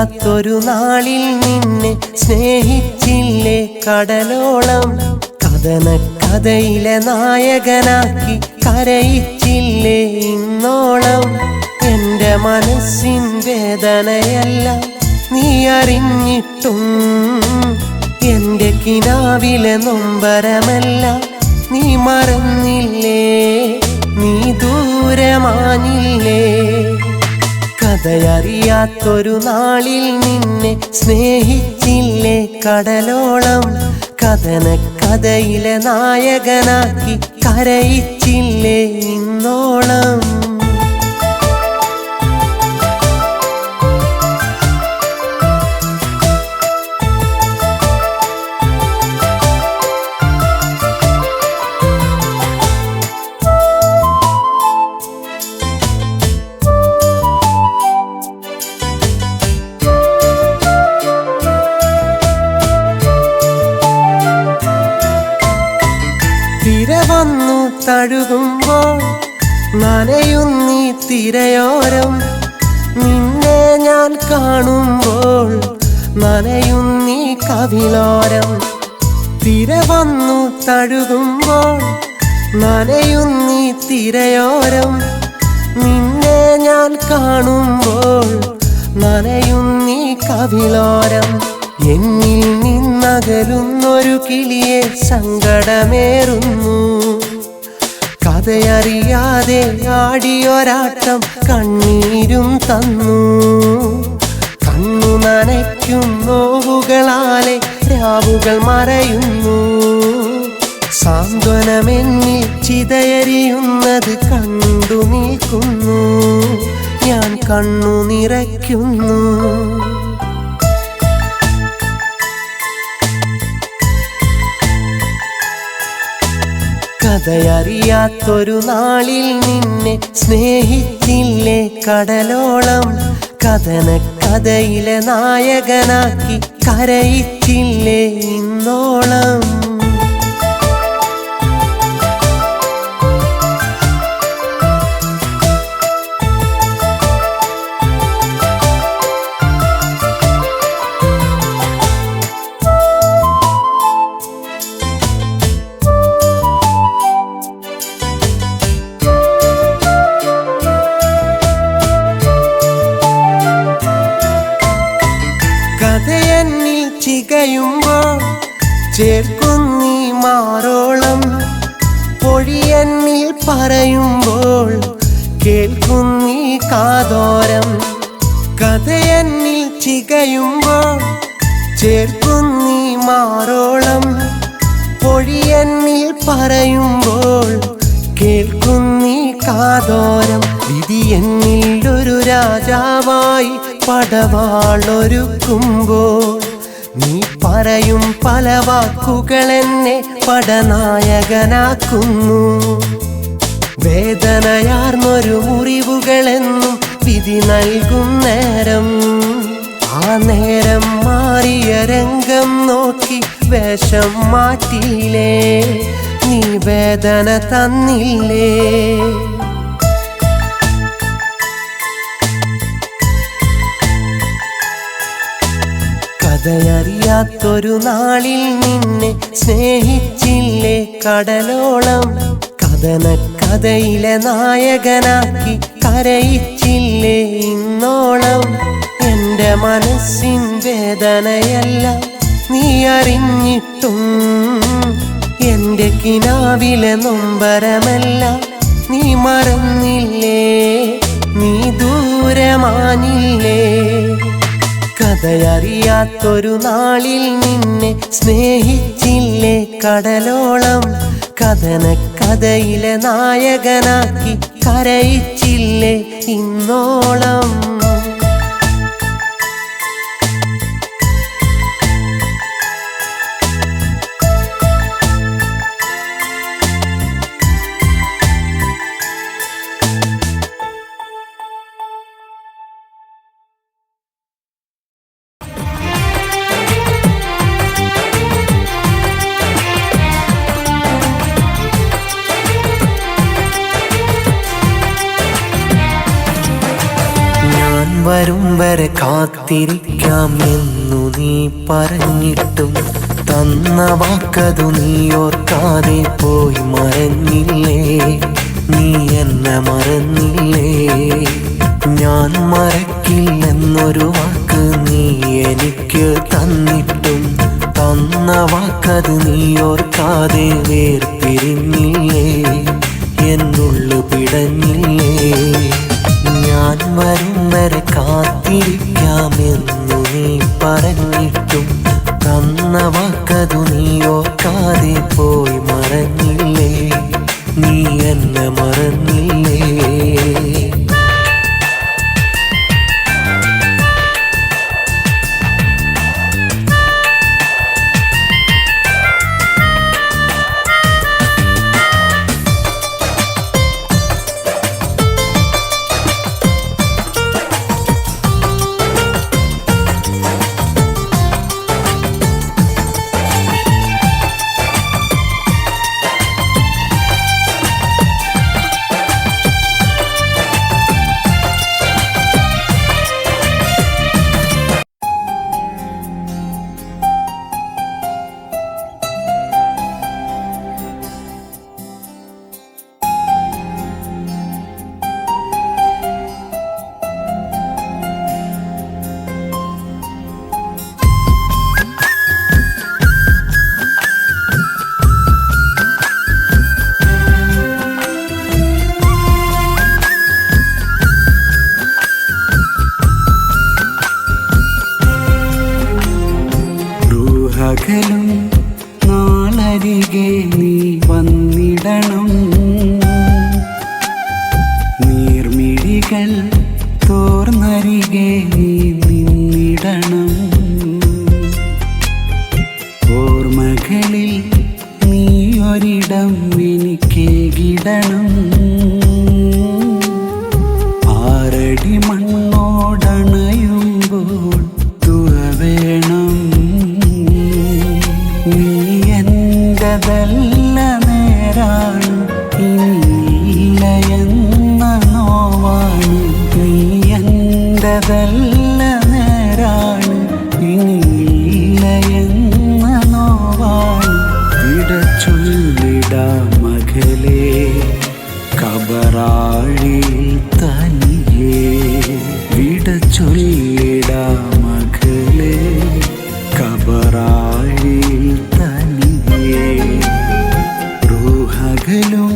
കഥയറിയാത്തൊരു നാളിൽ നിന്നെ സ്നേഹിച്ചില്ലേ കടലോളം കഥയിലെ നായകനാക്കി കരയിച്ചില്ലേ ഇന്നോളം എൻ്റെ മനസ്സിൻ വേദനയെല്ലാം നീ അറിഞ്ഞിട്ടും എൻ്റെ കിനാവിലെ നൊമ്പരമെല്ലാം നീ മറന്നില്ലേ നീ ദൂരമാഞ്ഞില്ലേ കഥയറിയാത്തൊരു നാളിൽ നിന്നെ സ്നേഹിച്ചില്ലേ കടലോളം കഥയിലെ നായകനാക്കി കരയിച്ചില്ലേ ഇന്നോളം തിര വന്നു തഴുകുമ്പോൾ നനയുന്നീ തിരയോരം നിന്നെ ഞാൻ കാണുമ്പോൾ നനയുന്നീ കവിളോരം തിര വന്നു തഴുകുമ്പോൾ നനയുന്നീ തിരയോരം നിന്നെ ഞാൻ കാണുമ്പോൾ നനയുന്നീ കവിളോരം എന്നിൽ നിന്നകലുന്നൊരു കിളിയെ സങ്കടമേറുന്നു കഥയറിയാതെ ആടിയൊരാട്ടം കണ്ണീരും തന്നു കണ്ണു നനയ്ക്കും നോവുകളാലെ രാവുകൾ മറയുന്നു സാന്ത്വനമെന്നിൽ ചിതയരിയുന്നത് കണ്ടു നിൽക്കുന്നു ഞാൻ കണ്ണു നിറയ്ക്കുന്നു കഥയറിയാത്തൊരു നാളിൽ നിന്നെ സ്നേഹിച്ചില്ലേ കടലോളം കഥയിലെ നായകനാക്കി കരയിച്ചില്ലേ ഇന്നോളം കഥയെന്നിൽ ചികയുമ്പോൾ ചേർക്കുന്നീ മാറോളം പൊഴിയെന്നിൽ പറയുമ്പോൾ കേൾക്കുന്നീ കാതോരം കഥയെന്നിൽ ചികയുമ്പോൾ ചേർക്കുന്നീ മാറോളം പൊഴിയെന്നിൽ പറയുമ്പോൾ കേൾക്കുന്നീ കാതോരം വിധി എന്നിൽ ഒരു രാജാവായി പടവാളൊരുക്കുമ്പോൾ നീ പറയും പല വാക്കുകളെന്നെ പടനായകനാക്കുന്നു വേദനയാർന്നൊരു മുറിവുകളെന്നും വിധി നൽകും നേരം ആ നേരം മാറിയ രംഗം നോക്കി വേഷം മാറ്റിയില്ലേ നീ വേദന തന്നില്ലേ കഥയറിയാത്തൊരു നാളിൽ നിന്നെ സ്നേഹിച്ചില്ലേ കടലോളം കഥയിലെ നായകനാക്കി കരയിച്ചില്ലേ ഇന്നോളം എൻ്റെ മനസ്സിൻ വേദനയെല്ലാം നീ അറിഞ്ഞിട്ടും എൻ്റെ കിനാവിലെ നൊമ്പരമെല്ലാം നീ മറന്നില്ലേ നീ ദൂരമാഞ്ഞില്ലേ കഥയറിയാത്തൊരു നാളിൽ നിന്നെ സ്നേഹിച്ചില്ലേ കടലോളം കഥയിലെ നായകനാക്കി കരയിച്ചില്ലേ ഇന്നോളം വരും വരെ കാത്തിരിക്കാം എന്നു നീ പറഞ്ഞിട്ടും തന്ന വാക്കതു നീ ഓർക്കാതെ പോയി മറന്നില്ലേ, നീ എന്നെ മറന്നില്ലേ. ഞാൻ മറക്കില്ലെന്നൊരു വാക്ക് നീ എനിക്ക് തന്നിട്ടും തന്ന വാക്കത് നീ ഓർക്കാതെ വേർപിരിഞ്ഞില്ലേ, എന്നുള്ളു പിടഞ്ഞില്ലേ. ഞാൻ വരും വരെ കാത്തിരിക്കാമെന്നു നീ പറഞ്ഞിട്ടും തന്ന വാക്കതു നീ ഓർക്കാതെ പോയി മറന്നില്ലേ, നീ എന്നെ മറന്നില്ലേ. പകലും നാളരികെ നീ വന്നിടണം, നീർമിഴികൾ തോർന്നരികെ നീ നിന്നിടണം. ഓർമ്മകളിൽ നീ ഒരിടം എനിക്കേകിടണം. ആറടി മണ്ണോടണയുമ്പോൾ തുവ വേണം. നീ എന്റെതല്ല നേരാണ്, ഇനിയില്ല എന്ന നോവാണ്. നീ എന്റെതല്ല നേരാണ്, ഇനിയില്ല എന്ന നോവാണ്. വിടച്ചൊല്ലിടാ മകളെ കബറാഴിയിൽ തനിയേ. വിടച്ചൊല്ലിടാ മകളെ കബറാഴിയിൽ തനിയേ. റൂഹകലും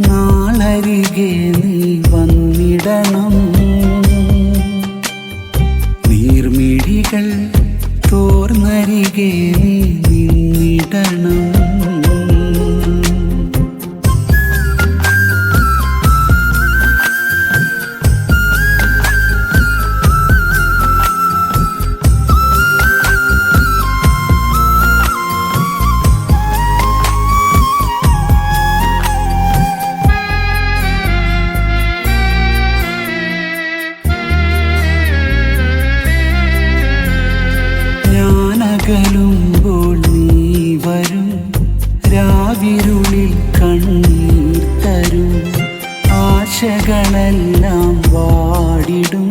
നാളരികെ നീ വന്നിടണം, നീർമിഴികൾ തോർന്നരികെ നീ നിന്നിടണം. അകലുമ്പോൾ നീ വരും, രാവിരുളിൽ കണ്ണീർ തരും. ആശകളെല്ലാം വാടിടും,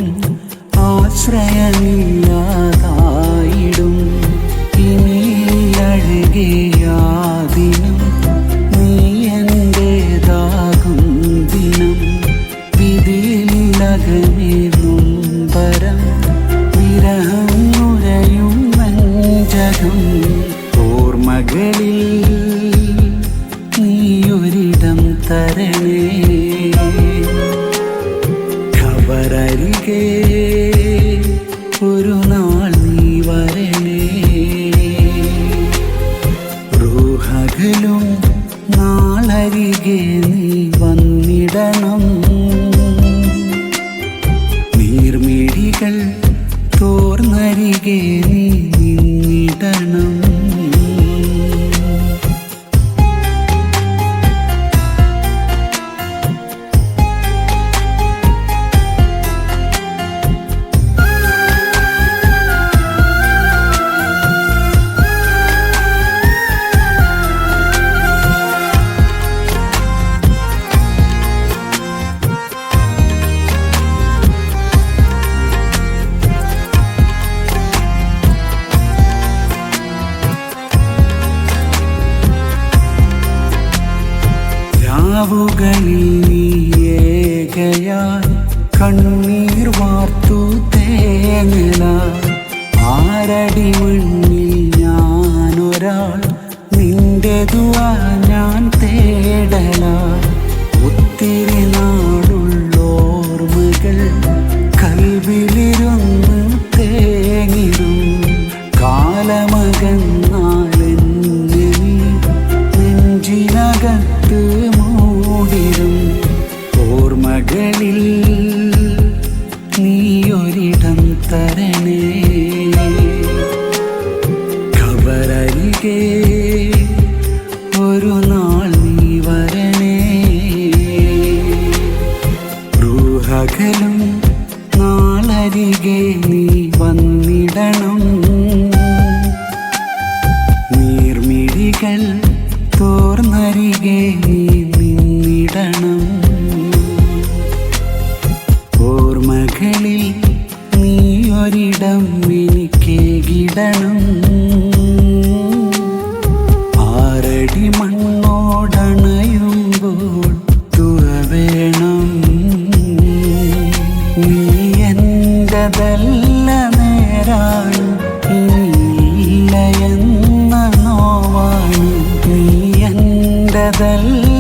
ആശ്രയമില്ലാതായിടും. ഇനി അഴകയാദിനം നീ എന്റേതാകും ദിനം. വിധിയില്ലകമേ നൊമ്പരം വിരഹം നുരയും ജഗം. ഓർമ്മകളിൽ നീയൊരിടം തരണേ, ഖബറരികെ ഒരു നാൾ നീ വരണേ. റൂഹകലും നാളരികെ നീ വന്നിടണം, നീർമിഴികൾ തോർന്നരികെ നീ നിന്നിടണം. രാവുകളിൽ നീ ഏകയായി കണ്ണീർ വാർത്തു തേങ്ങലായി ആരടി മുന്നിൽ ഞാനൊരാൾ നിന്റെ ദുആ ഞാൻ തേടലായി ഒത്തിരി നാളുള്ളോർമ്മകൾ കൽവിലിരുന്ന് തേങ്ങിടും കാലമകന്നാലെന്നെ നെഞ്ചിനകത്ത് മൂടിടും ഓർമ്മകളിൽ നീയൊരിടം തരണേ ഖബറരികെ ഒരു നാൾ നീ വരണേ റൂഹകലും നാളരികെ നീ വന്നിടണം നീർമിഴികൾ തോർന്നരികെ നീ നിന്നിടണം ഓർമ്മകളിൽ നീ ഒരിടം എനിക്കേകിടണം ആരടി മണ്ണോടണയുമ്പോൾ ദുആ വേണം നീ എന്റതല്ല നേരാണ് ഇനിയില്ല എന്ന നോവാണ് നീ എന്റതല്ല